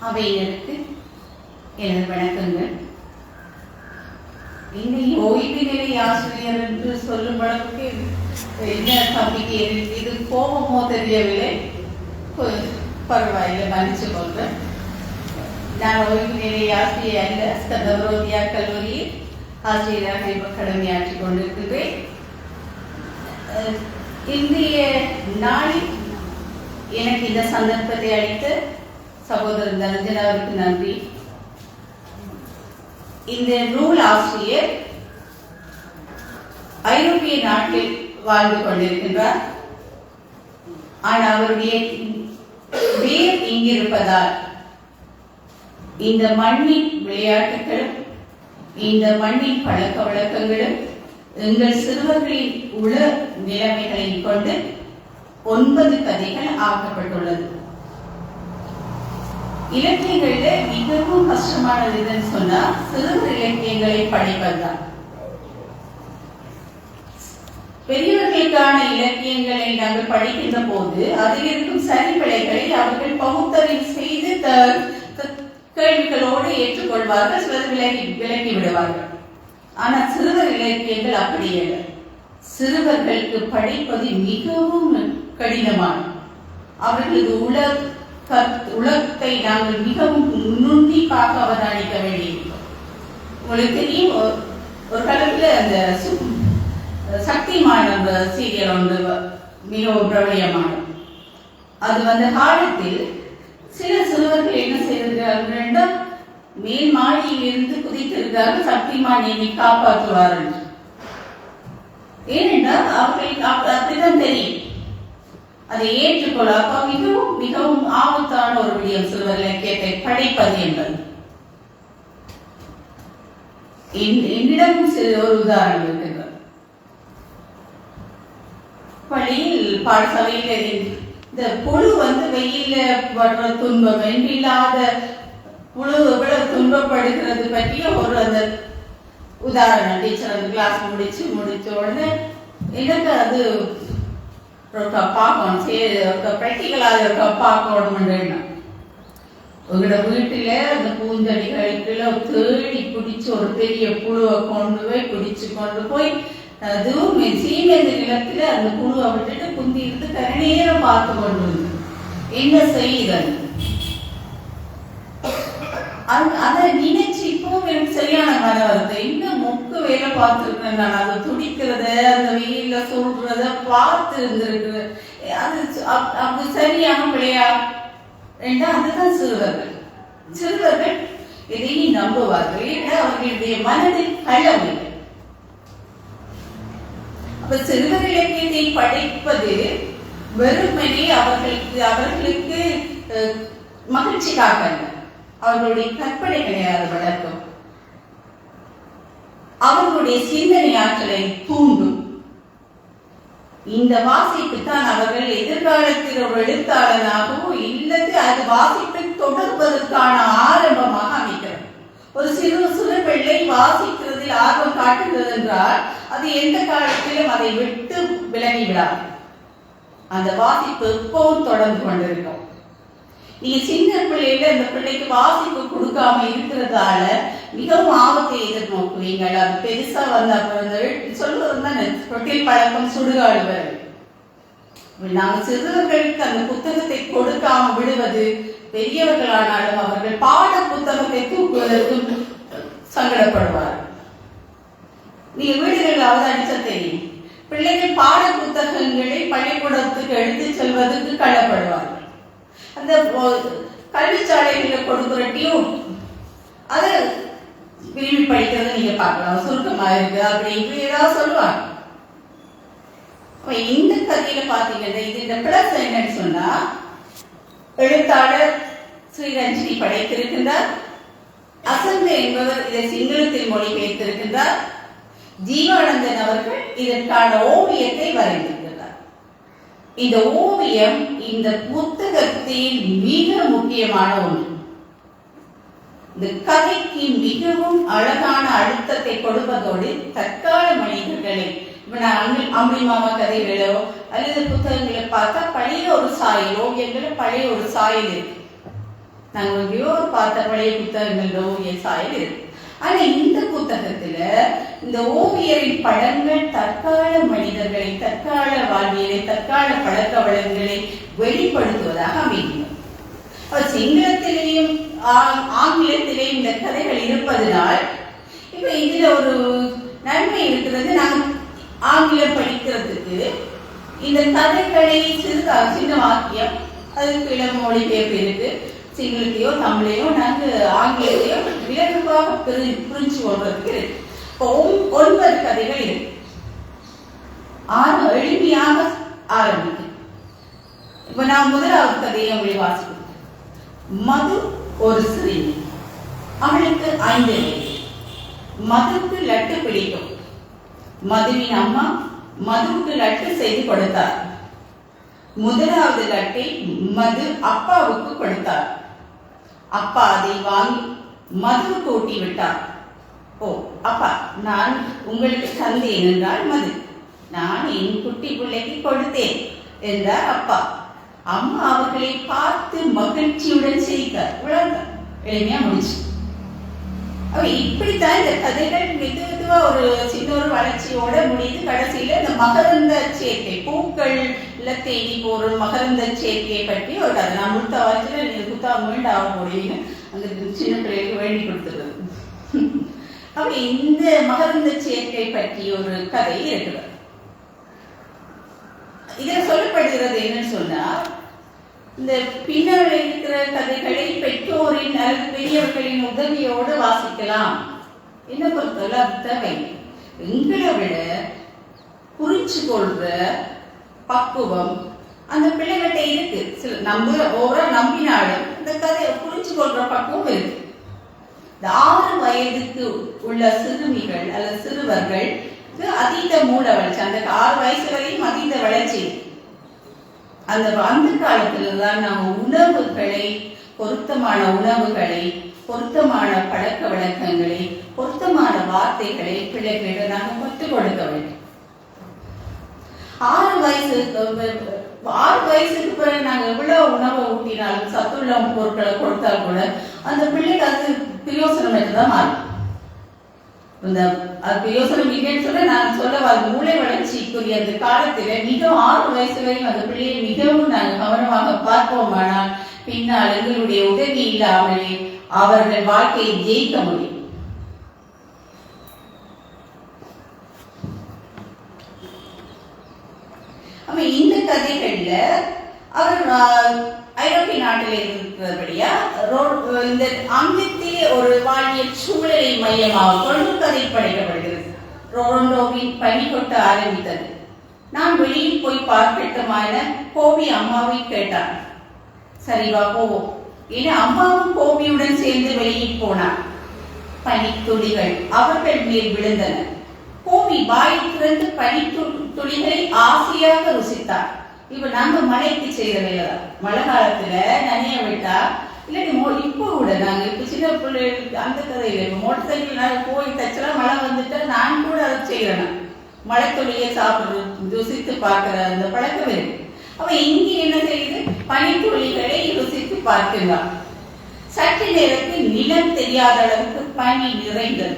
அவையினருக்கு எனது வணக்கங்கள். இன்னைக்கு ஓய்வு நிலை ஆசிரியர் என்று சொல்லும் அளவுக்கு என்ன தம்பிக்கு இது கோபமோ தெரியவில்லை. பரவாயில்லை, மன்னிச்சு கொள்றேன். நான் ஓய்வு நிலை ஆசிரியர் அல்ல, ஸ்கந்தபுரோதியா கல்லூரியில் ஆசிரியராக இப்ப கடமையாற்றிக் கொண்டிருக்கிறேன். இன்றைய நாளில் எனக்கு இந்த சந்தர்ப்பத்தை அளித்த சகோதரர் தனஞ்சன் அவருக்கு நன்றி. இந்த நூல் ஆசிரியர் ஐரோப்பிய நாட்டில் வாழ்ந்து கொண்டிருக்கின்றார். ஆனால் அவருடைய வேர் இங்கிருப்பதால் இந்த மண்ணின் விளையாட்டுகளும் இந்த மண்ணின் பழக்க வழக்கங்களும் எங்கள் சிறுவர்களின் உள நிலைமைகளை கொண்டு 9 கதைகள் ஆக்கப்பட்டுள்ளது. இலக்கியங்கள்ல மிகவும் கஷ்டமானது எதுன்னு சொன்னா சிறுவர் இலக்கியங்களை படிப்பதுதான். பெரியவர்களுக்கான இலக்கியங்களை நாங்கள் படிக்கின்ற போது அதில் இருக்கும் சரிபிழைகளை அவர்கள் பகுத்தறிவு செய்து கேள்விகளோடு ஏற்றுக்கொள்வார்கள், சிலர் விலக்கி விடுவார்கள். ஆனால் சிறுவர் இலக்கியங்கள் அப்படி இல்லை. சிறுவர்களுக்கு படிப்பது மிகவும் கடினமான, அவர்களது உலகத்தை நாங்கள் மிகவும் நுண்ணிப்பாக அவதானிக்க வேண்டியிருக்கிறோம். உங்களுக்கு தெரியும், ஒரு காலத்துல அந்த சக்திமான் அந்த சீரியல் ஒன்று மிகவும் பிரபலியமானது. அது காலத்தில் சில சிறுவர்கள் என்ன செய்திருக்கிறார்கள், மேல் மாடியில் இருந்து குதித்திருக்கிறார்கள், சக்திமான் என்னை காப்பாற்றுவார்கள். ஏனென்றால் அவர்களுக்கு அப்படிதான் தெரியும், அதை ஏற்றுக்கொள்ள மிகவும் மிகவும் ஆபத்தான ஒரு விடயம் சிறுவர் இலக்கியத்தை படிப்பது என்பது. என்னிடம் ஒரு உதாரணம் இருக்கின்றது. பள்ளியில் பாடசாலையில் இந்த புழு வெயில வர்ற துன்பம் என்றில்லாத புழு எவ்வளவு துன்பப்படுகிறது பற்றிய ஒரு அந்த உதாரணம் டீச்சர் அந்த கிளாஸ் முடிச்ச உடனே எனக்கு அது பார்க்கணும், பிராக்டிக்கலாக பார்க்கணும். உங்களோட வீட்டுல அந்த பூஞ்செடிகளுக்குள்ள தேடி பிடிச்சு ஒரு பெரிய புழுவை கொண்டு போய் அதுவும் சீமேந்த நிலத்துல அந்த புழுவை விட்டுட்டு குந்தி இருந்து கரநேரம் பார்த்து கொண்டு வந்து என்ன செய்யுது. அதை நினைச்சு இப்பவும் எனக்கு சரியான மன வருது. இன்னும் மொக்கு வேலை பார்த்துருக்கேன் நான். அதை துடிக்கிறத, அந்த வெயில சொல்றத பார்த்து இருந்திருக்கு. அது சரியான பிள்ளையா என்றா அதுதான் சிறுவர்கள் எதையும் நம்புவார்கள். அவர்களுடைய மனதில் களவு. அப்ப சிறுவர் இலக்கியத்தை படிப்பது வெறுமனே அவர்களுக்கு மகிழ்ச்சிக்காக அவர்களுடைய கற்பனைகளை அது வளர்க்கும், அவர்களுடைய சிந்தனை ஆற்றலை தூண்டும். இந்த வாசிப்புத்தான் அவர்கள் எதிர்காலத்தில் ஒரு எழுத்தாளனாகவோ இல்லது அது வாசிப்பை தொடர்வதற்கான ஆரம்பமாக அமைக்கிறது. ஒரு சிறு பிள்ளை வாசிக்கிறதில் ஆர்வம் காட்டுகிறது என்றால் அது எந்த காலத்திலும் அதை விட்டு விலகிவிடாது. அந்த வாசிப்பு எப்பவும் தொடர்ந்து கொண்டிருக்கும். நீங்க சின்ன பிள்ளையில அந்த பிள்ளைக்கு வாசிப்பு கொடுக்காம இருக்கிறதால மிகவும் ஆபத்தை எதிர்நோக்குவீங்க. அது பெருசா சொல்லுவது தொட்டில் பழக்கம் சுடுகாடு வரும். நாங்கள் சிறுவர்களுக்கு அந்த புத்தகத்தை கொடுக்காம விடுவது, பெரியவர்களானாலும் அவர்கள் பாட புத்தகத்தை தூக்குவதற்கும் சங்கடப்படுவார். நீங்க வீடுகளில் அவதானிச்சா தெரியும், பிள்ளைகள் பாட புத்தகங்களை பள்ளிக்கூடத்துக்கு எடுத்து செல்வதற்கு கள்ளப்படுவார்கள். அந்த கல்விச்சாலைகளில் கொடுக்குற டியூன் அதை விரும்பி படிக்கிறத நீங்க பார்க்கலாம். சுருக்கமா இருக்கு அப்படி இப்படி ஏதாவது சொல்லுவாங்க. இந்த கதையில பாத்தீங்கன்னா இது இந்த பிளஸ் என்னன்னு சொன்னா, எழுத்தாளர் ஸ்ரீரஞ்சினி படைத்திருக்கின்றார். அசங்க என்பவர் இதை சிங்களத்தில் மொழிபெயர்த்திருக்கின்றார். ஜீவானந்தன் அவர்கள் இதற்கான ஓவியத்தை வரைந்திருக்கிறார். இந்த ஓவியம் இந்த புத்தகத்தில் மிக முக்கியமான ஒன்று. இந்த கதைக்கு மிகவும் அழகான அழுத்தத்தை கொடுப்பதோடு தற்கால மனிதர்களை அம்பளிமாமா கதைகளோ அல்லது புத்தகங்களை பார்த்தா பழைய ஒரு சாயல், ஓவியங்கள பழைய ஒரு சாயல் இருக்கு. நாங்கள் எங்கேயோ பார்த்த பழைய புத்தகங்கள் ஓவிய சாயல் இருக்கு. ஆனா இந்த புத்தகத்துல இந்த ஓவியரின் படங்கள் தற்கால மனிதர்களை, தற்கால வாழ்வியலை, தற்கால பழக்க வழக்கங்களை வெளிப்படுத்துவதாக அமைகிறது. சிங்களத்திலேயும் ஆங்கிலத்திலேயும் இந்த கதைகள் இருப்பதனால் இப்ப இதுல ஒரு நன்மை இருக்கிறது. நாங்கள் ஆங்கிலம் படிக்கிறதுக்கு இந்த கதைகளை சின்ன வாக்கியம், அதுக்கு இளம் மொழிபெயர்ப்பு இருக்கு. சிங்களத்தையோ தமிழையோ நாங்கள் ஆங்கிலத்தையோ இலகுவாக புரிஞ்சு கொள்றதுக்கு இருக்கு. இப்போ 9 கதைகள் இருக்கு. எளிமையாக ஆரம்பிக்கும். இப்ப நான் முதலாவது கதையை உங்களுக்கு வாசிக்கிறேன். மது ஒரு சிறுமி, அவளுக்கு 5 வயது. மதுவுக்கு லட்டு பிடிக்கும். மதுவின் அம்மா மதுவுக்கு லட்டு செய்து கொடுத்தார். முதலாவது லட்டை மது அப்பாவுக்கு கொடுத்தார். அப்பா அதை வாங்கி மதுவுக்கு ஊட்டி விட்டார். ஓ அப்பா, நான் உங்களுக்கு தந்தேன் என்றால் மது, நான் என் குட்டி பிள்ளைக்கு கொடுத்தேன் என்றார் அப்பா. அம்மா அவர்களை பார்த்து மகிழ்ச்சியுடன் சிரித்தார். இவ்வளவுதான், எளிமையா முடிச்சு. இப்படித்தான் இந்த கதைகள் மெதுவா ஒரு சின்ன ஒரு வளர்ச்சியோட முடிந்து கடைசியில இந்த மகரந்த சேர்க்கை, பூக்கள் தேடி போற மகரந்த சேர்க்கையை பற்றி ஒரு கதை. நான் முழுத்த வாய்ச்சில நீங்க புத்தகம் வேண்டாக போடுவீங்க, அங்க சின்ன பிள்ளைகளுக்கு வேண்டி கொடுத்துருது. அப்படி இந்த மகரந்த சேர்க்கை பற்றி ஒரு கதை இருக்கிறது. இதுல சொல்லப்படுகிறது என்னன்னு சொன்னா, இந்த பின்னால் இருக்கிற கதைகளை பெற்றோரின் அல்லது பெரியவர்களின் உதவியோடு வாசிக்கலாம். என்ன பொறுத்தவரை அது தேவை. எங்களை விட புரிச்சு கொள்ற பக்குவம் அந்த பிள்ளைகிட்ட இருக்கு. சில நம்பினாலும் இந்த கதையை புரிச்சு கொள்ற பக்குவம் இருக்கு. இந்த 6 வயதுக்கு உள்ள சிறுமிகள் அல்லது சிறுவர்கள் அதீத மூல வளர்ச்சி, அந்த 6 வயசு வரையும் அதீத வளர்ச்சி. அந்த காலத்துலதான் நம்ம உணவுகளை, பொருத்தமான உணவுகளை, பொருத்தமான பழக்க வழக்கங்களை, பொருத்தமான வார்த்தைகளை பிள்ளைகளிடம் நாங்கள் கற்றுக் கொடுக்க வேண்டும். 6 வயசுக்கு பிறகு நாங்கள் எவ்வளவு உணவை ஊட்டினாலும், சத்துள்ள பொருட்களை கொடுத்தால் கூட அந்த பிள்ளைக்கு அது பிரயோசனம் என்றுதான் மாறும். அது பிரயோசனம் இல்லைன்னு சொல்ல நான் சொல்ல மூளை வளர்ச்சிக்குரிய அந்த காலத்துல மிகவும் 6 வயசு வரையும் அந்த பிள்ளையை மிகவும் நாங்கள் கவனமாக பார்ப்போமானால் பின்னால் எங்களுடைய உதவி இல்லாமலே அவர்கள் வாழ்க்கையை ஜெயிக்க முடியும். இந்த கதைகள்ல அவர் ஐரோப்பிய நாட்டில் இருக்கிறபடியா இந்த அங்கத்திலே ஒரு வாழ்வியல் சூழலை மையமாக கொண்டு கதை படைக்கப்படுகிறது. ரொனால்டோவின் பனி கொட்ட ஆரம்பித்தது. நான் வெளியில் போய் பார்க்கட்டுமான கோபி அம்மாவை கேட்டான். சரிவா போவோம். ஏன்னா அம்மாவும் கோபியுடன் சேர்ந்து வெளியில் போனான். பனித்துளிகள் அவர்கள் மேல் விழுந்தன. கோபி வாயை திறந்து பனித்துளிகளை ஆசையாக ருசித்தார். இப்ப நாங்க மழைக்கு செய்யற வேலைதான். மழை காலத்துல நனைய விட்டா இல்லாட்டி இப்போ கூட நாங்க இப்ப சின்ன பிள்ளைகளுக்கு அந்த கதையில இப்ப மோட்டர் சைக்கிள் நாங்க போய் தச்சலாம், மழை வந்துட்டா நான் கூட அதை செய்யறேன். மழை துளியை சாப்பிடுறது, ருசித்து பார்க்கிற அந்த பழக்கம் இருக்கு. அப்ப இங்க என்ன செய்யுது, பனித்துளிகளை ருசித்து பார்க்கிறார். சற்று நேரத்தில் நிலம் தெரியாத அளவுக்கு பனி நிறைந்தது.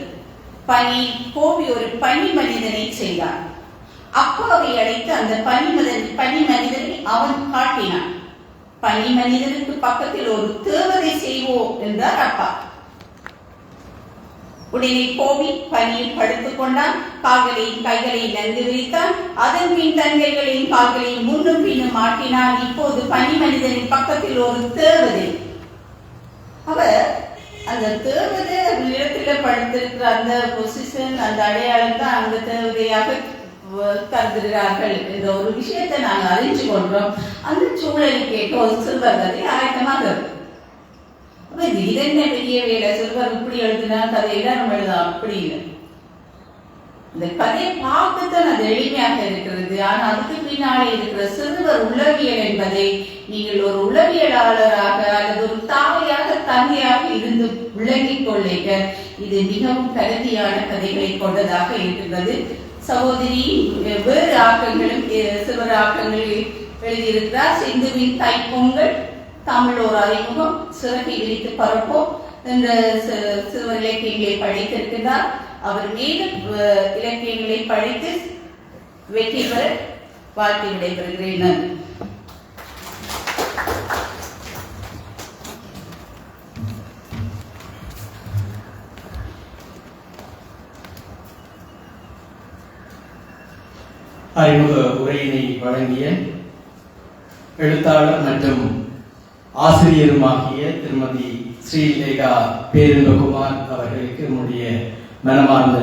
கோபி ஒரு பனி மனிதனை செய்தார். அப்பாவை அழைத்து அந்த பனி மனிதனை அவன் காட்டினான். பனி மனிதனுக்கு பக்கத்தில் ஒரு தேவதை செய்வோம் என்றார் அப்பா. உடனே கோபி பனியில் படுத்துக் கொண்டான். கால்களையும் கைகளையும் நன்கு விரித்தான். அதன் பின் தங்கைகளையும் கால்களையும் முன்னும் பின்னும் மாட்டினான். இப்போது பனி மனிதனின் பக்கத்தில் ஒரு தேவதை. அவர் அந்த தேவதை நிலத்தில படுத்திருக்கிற அந்த பொசிஷன், அந்த அடையாளம் தான் அந்த தேவதையாக கருதுகிறார்கள் என்ற ஒரு விஷயத்தை நாங்கள் அறிஞ்சு கொள்றோம். அந்த சூழலுக்கு கேட்க ஒரு சிறுவர் கதை ஆயத்தமாக இருக்கு. இது என்ன பெரிய வேலை, சிறுவர் இப்படி எழுதினா கதையெல்லாம் நம்ம எழுதலாம், அப்படி இல்லை. இந்த கதையை பார்க்கத்தான் அது எளிமையாக இருக்கிறது. ஆனா அதுக்கு பின்னாலே இருக்கிற சிறுவர் உளவியல் என்பதை நீங்கள் ஒரு உளவியலாளராக அல்லது ஒரு தாயாக தந்தையாக இருந்து விளங்கிக் கொள்ளுங்க. இது மிகவும் கருதியான கதைகளை கொண்டதாக இருக்கின்றது. சகோதரி வேறு ஆக்கங்களும் சிறுவர் ஆக்கங்களில் எழுதியிருக்கிறார். சிந்துவின் தைப்பொங்கல், தமிழ் ஒரு அறிமுகம், சிறகை விரித்து பரப்போம் என்ற சிறுவர் இலக்கியங்களை படித்திருக்கிறார். அவர் மேலும் இலக்கியங்களை படித்து வெற்றி பெற வாழ்த்து விடைபெறுகிறேன். நன்றி. அறிமுக உரையினை வழங்கிய எழுத்தாளர் மற்றும் ஆசிரியருமாகிய திருமதி ஸ்ரீலேகா பேருந்தகுமார் அவர்களுக்கு நம்முடைய மனமார்ந்த